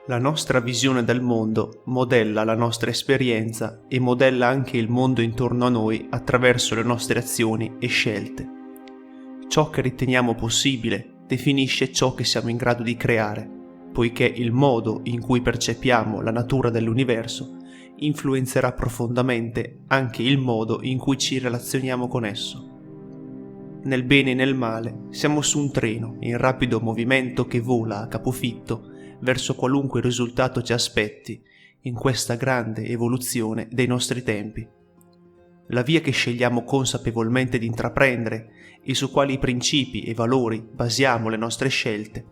La nostra visione del mondo modella la nostra esperienza e modella anche il mondo intorno a noi attraverso le nostre azioni e scelte. Ciò che riteniamo possibile definisce ciò che siamo in grado di creare, poiché il modo in cui percepiamo la natura dell'universo influenzerà profondamente anche il modo in cui ci relazioniamo con esso. Nel bene e nel male siamo su un treno in rapido movimento che vola a capofitto verso qualunque risultato ci aspetti in questa grande evoluzione dei nostri tempi. La via che scegliamo consapevolmente di intraprendere e su quali principi e valori basiamo le nostre scelte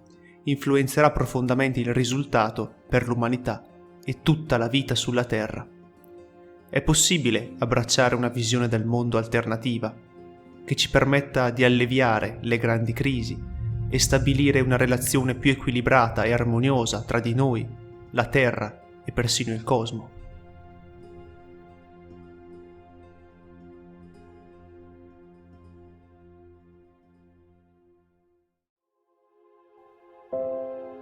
influenzerà profondamente il risultato per l'umanità e tutta la vita sulla Terra. È possibile abbracciare una visione del mondo alternativa che ci permetta di alleviare le grandi crisi e stabilire una relazione più equilibrata e armoniosa tra di noi, la Terra e persino il cosmo.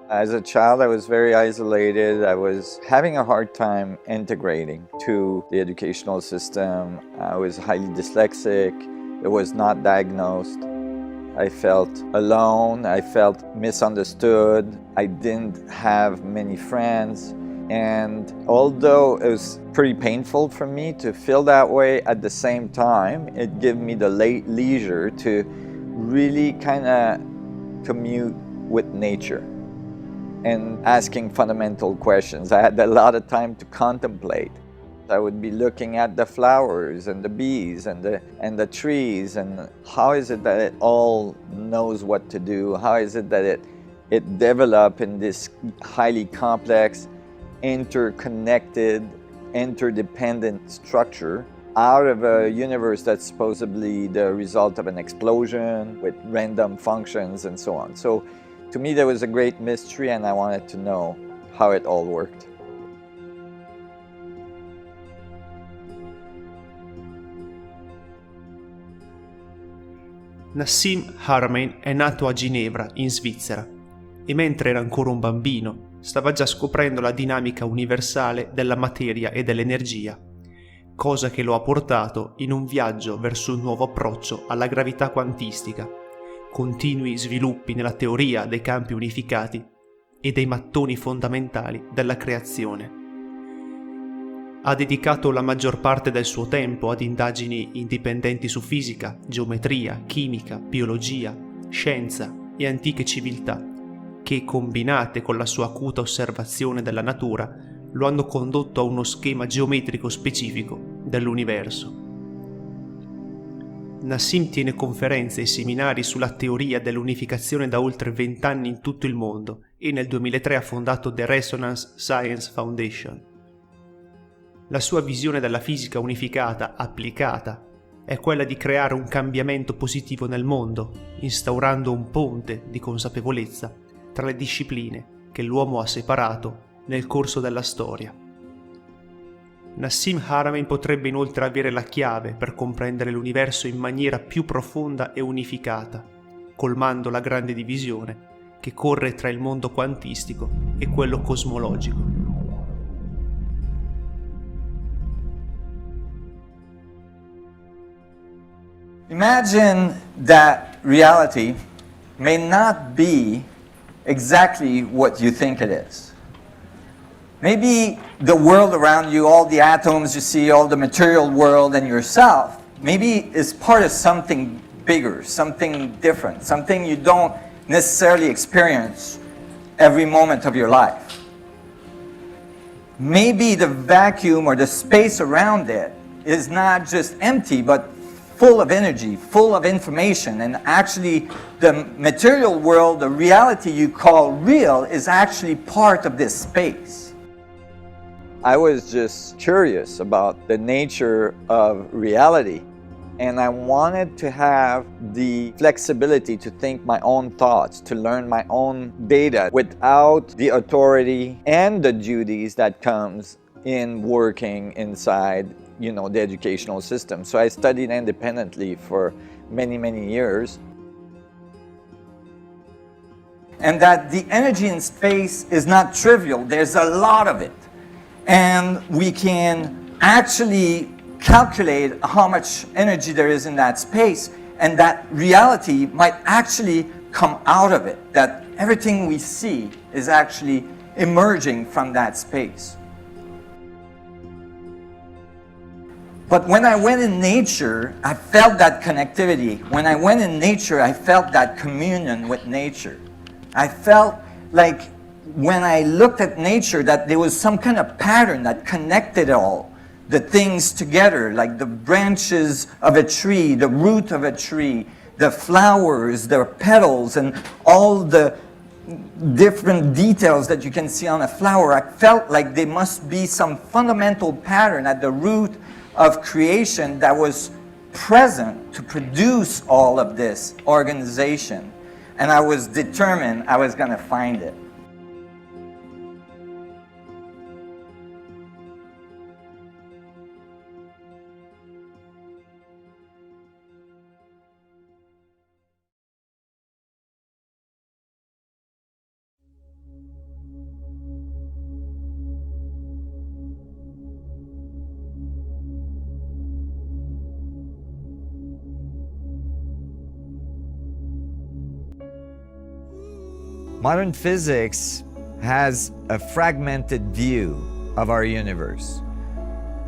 As a child, I was very isolated. I was having a hard time integrating to the educational system. I was highly dyslexic. It was not diagnosed. I felt alone. I felt misunderstood. I didn't have many friends. And although it was pretty painful for me to feel that way, at the same time, it gave me the leisure to really kind of commute with nature and asking fundamental questions. I had a lot of time to contemplate. I would be looking at the flowers and the bees and the trees, and how is it that it all knows what to do? How is it that it developed in this highly complex, interconnected, interdependent structure out of a universe that's supposedly the result of an explosion with random functions and so on. So to me, there was a great mystery, and I wanted to know how it all worked. Nassim Haramein è nato a Ginevra, in Svizzera, e mentre era ancora un bambino stava già scoprendo la dinamica universale della materia e dell'energia, cosa che lo ha portato in un viaggio verso un nuovo approccio alla gravità quantistica, continui sviluppi nella teoria dei campi unificati e dei mattoni fondamentali della creazione. Ha dedicato la maggior parte del suo tempo ad indagini indipendenti su fisica, geometria, chimica, biologia, scienza e antiche civiltà, che, combinate con la sua acuta osservazione della natura, lo hanno condotto a uno schema geometrico specifico dell'universo. Nassim tiene conferenze e seminari sulla teoria dell'unificazione da oltre 20 anni in tutto il mondo e nel 2003 ha fondato The Resonance Science Foundation. La sua visione della fisica unificata applicata è quella di creare un cambiamento positivo nel mondo, instaurando un ponte di consapevolezza tra le discipline che l'uomo ha separato nel corso della storia. Nassim Haramein potrebbe inoltre avere la chiave per comprendere l'universo in maniera più profonda e unificata, colmando la grande divisione che corre tra il mondo quantistico e quello cosmologico. Imagine that reality may not be exactly what you think it is. Maybe the world around you, all the atoms you see, all the material world and yourself, maybe is part of something bigger, something different, something you don't necessarily experience every moment of your life. Maybe the vacuum or the space around it is not just empty, but full of energy, full of information, and actually the material world, the reality you call real, is actually part of this space. I was just curious about the nature of reality, and I wanted to have the flexibility to think my own thoughts, to learn my own data without the authority and the duties that comes in working inside, the educational system. So I studied independently for many, many years. and that the energy in space is not trivial. There's a lot of it. And we can actually calculate how much energy there is in that space, and that reality might actually come out of it, that everything we see is actually emerging from that space. But when I went in nature, I felt that connectivity. When I went in nature, I felt that communion with nature. I felt like when I looked at nature that there was some kind of pattern that connected all the things together, like the branches of a tree, the root of a tree, the flowers, the petals, and all the different details that you can see on a flower. I felt like there must be some fundamental pattern at the root of creation that was present to produce all of this organization. And I was determined I was going to find it. Modern physics has a fragmented view of our universe.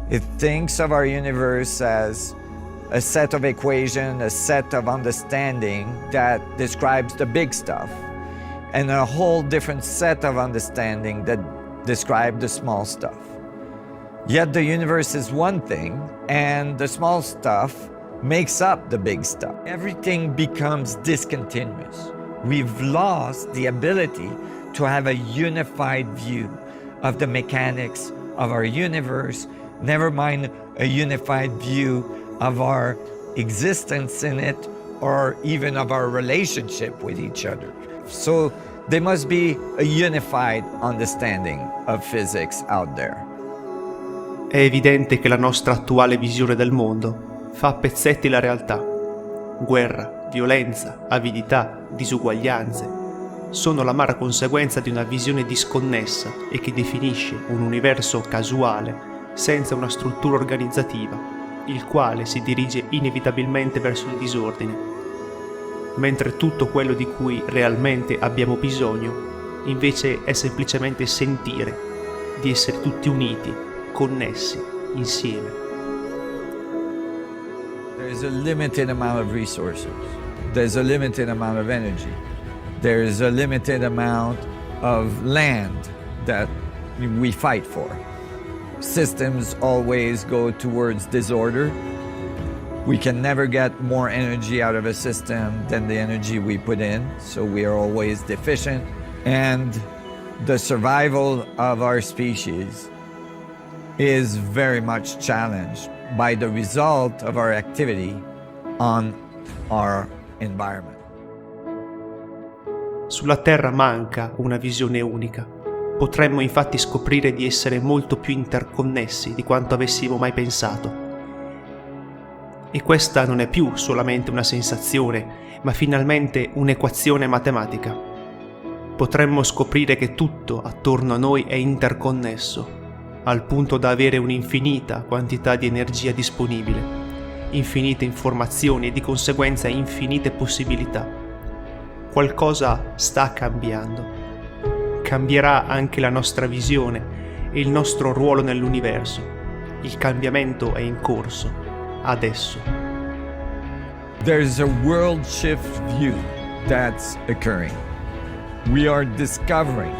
It thinks of our universe as a set of equations, a set of understanding that describes the big stuff, and a whole different set of understanding that describe the small stuff. Yet the universe is one thing, and the small stuff makes up the big stuff. Everything becomes discontinuous. We've lost the ability to have a unified view of the mechanics of our universe, never mind a unified view of our existence in it, or even of our relationship with each other. So there must be a unified understanding of physics out there. È evidente che la nostra attuale visione del mondo fa a pezzetti la realtà. Guerra, violenza, avidità, disuguaglianze sono l'amara conseguenza di una visione disconnessa e che definisce un universo casuale senza una struttura organizzativa, il quale si dirige inevitabilmente verso il disordine, mentre tutto quello di cui realmente abbiamo bisogno invece è semplicemente sentire di essere tutti uniti, connessi, insieme. There's a limited amount of resources. There's a limited amount of energy. There's a limited amount of land that we fight for. Systems always go towards disorder. We can never get more energy out of a system than the energy we put in, so we are always deficient. And the survival of our species is very much challenged by the result of our activity on our environment. Sulla Terra manca una visione unica. Potremmo infatti scoprire di essere molto più interconnessi di quanto avessimo mai pensato. E questa non è più solamente una sensazione, ma finalmente un'equazione matematica. Potremmo scoprire che tutto attorno a noi è interconnesso, al punto da avere un'infinita quantità di energia disponibile, infinite informazioni e di conseguenza infinite possibilità. Qualcosa sta cambiando. Cambierà anche la nostra visione e il nostro ruolo nell'universo. Il cambiamento è in corso, adesso. There's a world shift view that's occurring. We are discovering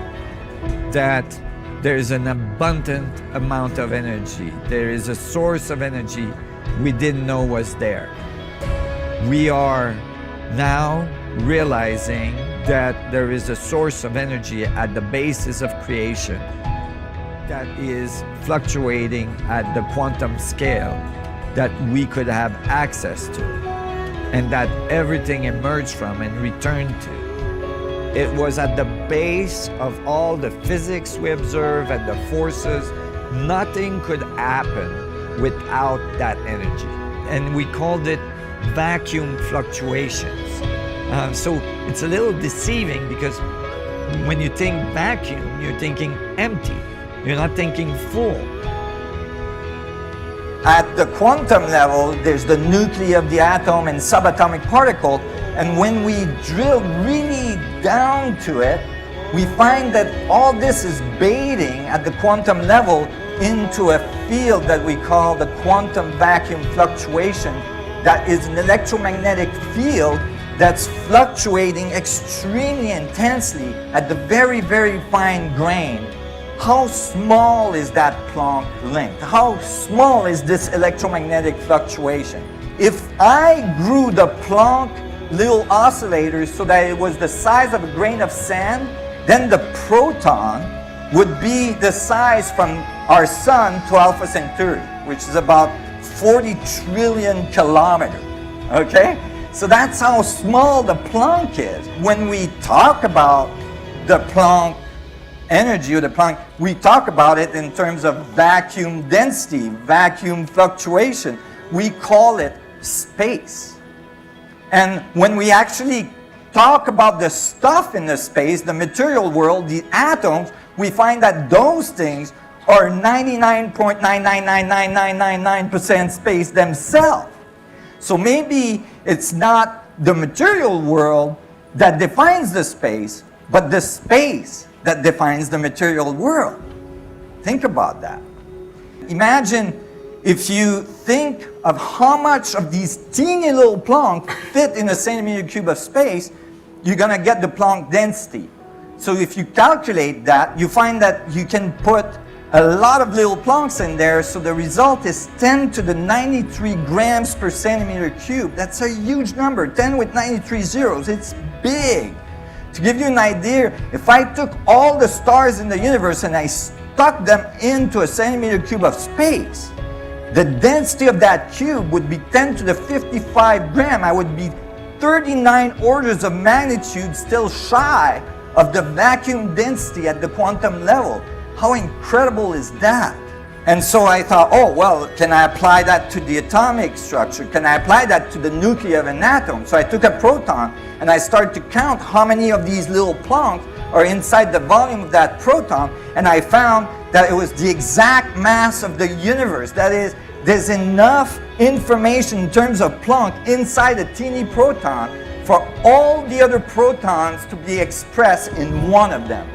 that there's an abundant amount of energy. There is a source of energy we didn't know was there. We are now realizing that there is a source of energy at the basis of creation that is fluctuating at the quantum scale that we could have access to, and that everything emerged from and returned to. It was at the base of all the physics we observe and the forces. Nothing could happen without that energy. And we called it vacuum fluctuations. So it's a little deceiving because When you think vacuum, you're thinking empty. You're not thinking full. At the quantum level, there's the nuclei of the atom and subatomic particle, and when we drill really down to it, we find that all this is baiting at the quantum level into a field that we call the quantum vacuum fluctuation. That is an electromagnetic field that's fluctuating extremely intensely at the very, very fine grain. How small is that Planck length? How small is this electromagnetic fluctuation? If I grew the Planck little oscillators so that it was the size of a grain of sand, then the proton would be the size from our sun to Alpha Centauri, which is about 40 trillion kilometers, okay? So that's how small the Planck is. When we talk about the Planck energy or the Planck, we talk about it in terms of vacuum density, vacuum fluctuation. We call it space. And when we actually talk about the stuff in the space, the material world, the atoms, we find that those things are 99.9999999% space themselves. So maybe it's not the material world that defines the space, but the space that defines the material world. Think about that. Imagine if you think of how much of these teeny little Planck fit in a centimeter cube of space, you're gonna get the Planck density. So if you calculate that, you find that you can put a lot of little Plancks in there, so the result is 10 to the 93 grams per centimeter cube. That's a huge number, 10 with 93 zeros, it's big. To give you an idea, if I took all the stars in the universe and I stuck them into a centimeter cube of space, the density of that cube would be 10 to the 55 gram. I would be 39 orders of magnitude still shy of the vacuum density at the quantum level. How incredible is that? And so I thought, oh, well, can I apply that to the atomic structure? Can I apply that to the nuclei of an atom? So I took a proton and I started to count how many of these little Plancks are inside the volume of that proton, and I found that it was the exact mass of the universe. That is, there's enough information in terms of Planck inside a teeny proton for all the other protons to be expressed in one of them.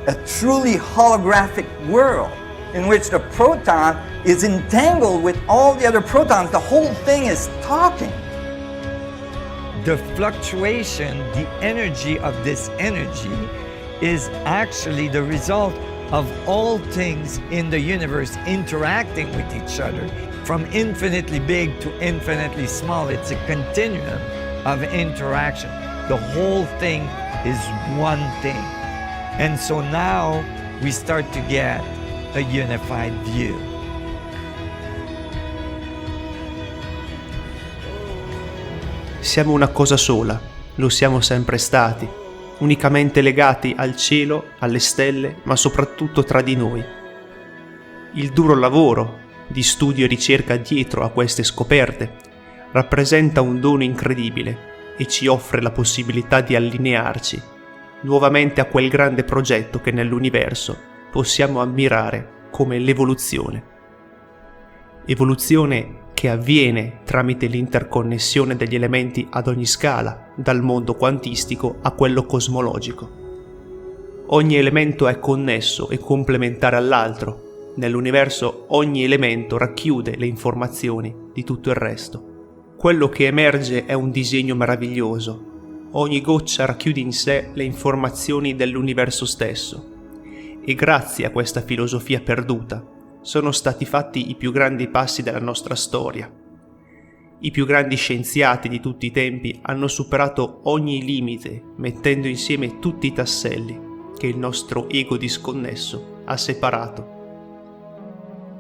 A truly holographic world in which the proton is entangled with all the other protons. The whole thing is talking. The fluctuation, the energy of this energy is actually the result of all things in the universe interacting with each other. From infinitely big to infinitely small, it's a continuum of interaction. The whole thing is one thing. And so now we start to get a unified view. Siamo una cosa sola, lo siamo sempre stati, unicamente legati al cielo, alle stelle, ma soprattutto tra di noi. Il duro lavoro di studio e ricerca dietro a queste scoperte rappresenta un dono incredibile e ci offre la possibilità di allinearci nuovamente a quel grande progetto che nell'universo possiamo ammirare come l'evoluzione. Evoluzione che avviene tramite l'interconnessione degli elementi ad ogni scala, dal mondo quantistico a quello cosmologico. Ogni elemento è connesso e complementare all'altro. Nell'universo ogni elemento racchiude le informazioni di tutto il resto. Quello che emerge è un disegno meraviglioso. Ogni goccia racchiude in sé le informazioni dell'universo stesso. E grazie a questa filosofia perduta sono stati fatti i più grandi passi della nostra storia. I più grandi scienziati di tutti i tempi hanno superato ogni limite, mettendo insieme tutti i tasselli che il nostro ego disconnesso ha separato.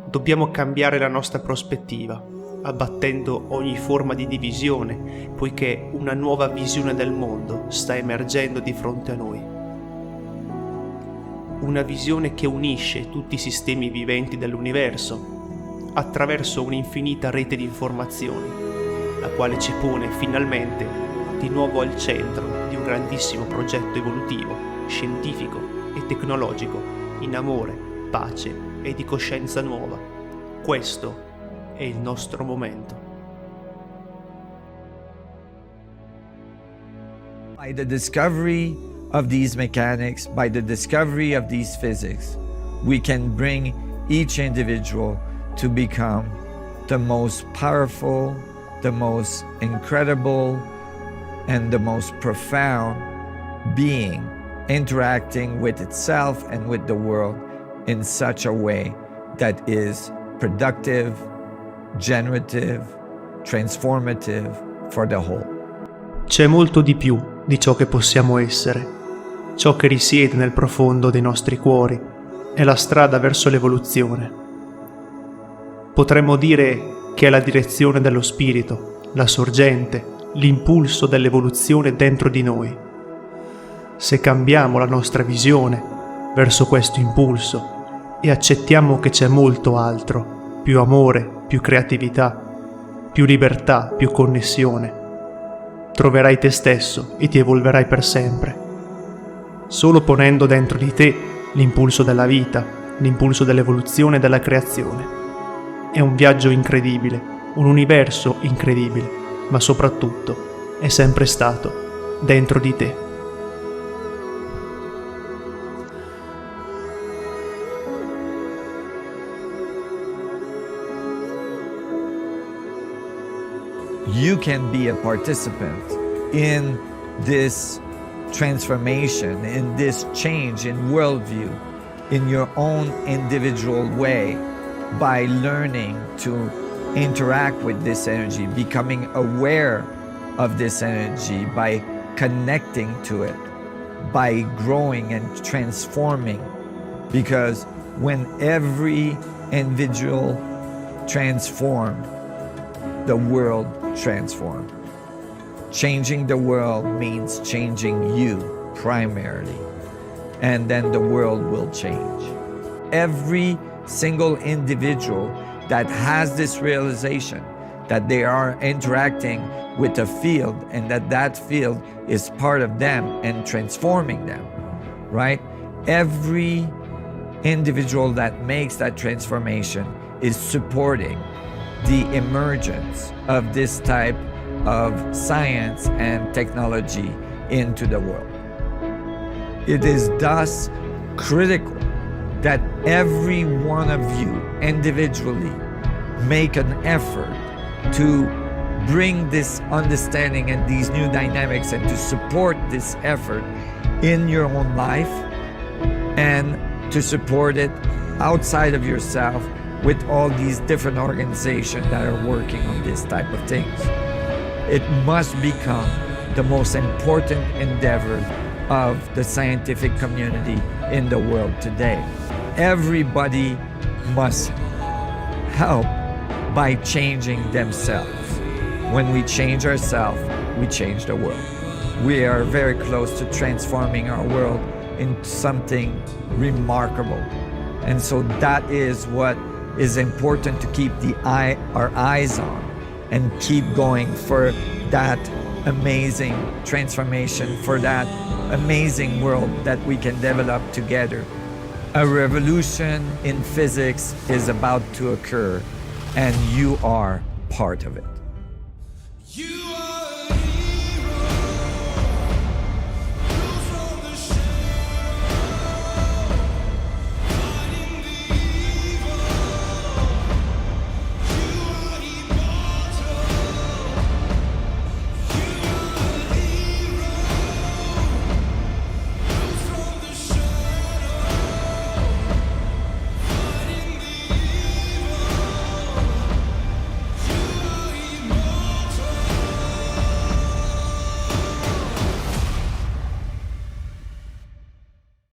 Dobbiamo cambiare la nostra prospettiva, abbattendo ogni forma di divisione, poiché una nuova visione del mondo sta emergendo di fronte a noi. Una visione che unisce tutti i sistemi viventi dell'universo attraverso un'infinita rete di informazioni, la quale ci pone finalmente di nuovo al centro di un grandissimo progetto evolutivo scientifico e tecnologico in amore, pace e di coscienza nuova. Questo è il nostro momento. By the discovery of these mechanics, by the discovery of these physics, we can bring each individual to become the most powerful, the most incredible, and the most profound being interacting with itself and with the world in such a way that is productive, generative, transformative for the whole. C'è molto di più di ciò che possiamo essere. Ciò che risiede nel profondo dei nostri cuori è la strada verso l'evoluzione. Potremmo dire che è la direzione dello spirito, la sorgente, l'impulso dell'evoluzione dentro di noi. Se cambiamo la nostra visione verso questo impulso e accettiamo che c'è molto altro, più amore, più creatività, più libertà, più connessione, troverai te stesso e ti evolverai per sempre. Solo ponendo dentro di te l'impulso della vita, l'impulso dell'evoluzione e della creazione. È un viaggio incredibile, un universo incredibile, ma soprattutto è sempre stato dentro di te. You can be a participant in this transformation, in this change in worldview, in your own individual way, by learning to interact with this energy, becoming aware of this energy, by connecting to it, by growing and transforming. Because when every individual transforms, the world transforms. Changing the world means changing you primarily, and then the world will change. Every single individual that has this realization that they are interacting with a field and that field is part of them and transforming them, right? Every individual that makes that transformation is supporting the emergence of this type of science and technology into the world. It is thus critical that every one of you individually make an effort to bring this understanding and these new dynamics and to support this effort in your own life and to support it outside of yourself with all these different organizations that are working on this type of things. It must become the most important endeavor of the scientific community in the world today. Everybody must help by changing themselves. When we change ourselves, we change the world. We are very close to transforming our world into something remarkable. And so that is what is important to keep our eyes on and keep going for that amazing transformation, for that amazing world that we can develop together. A revolution in physics is about to occur, and you are part of it.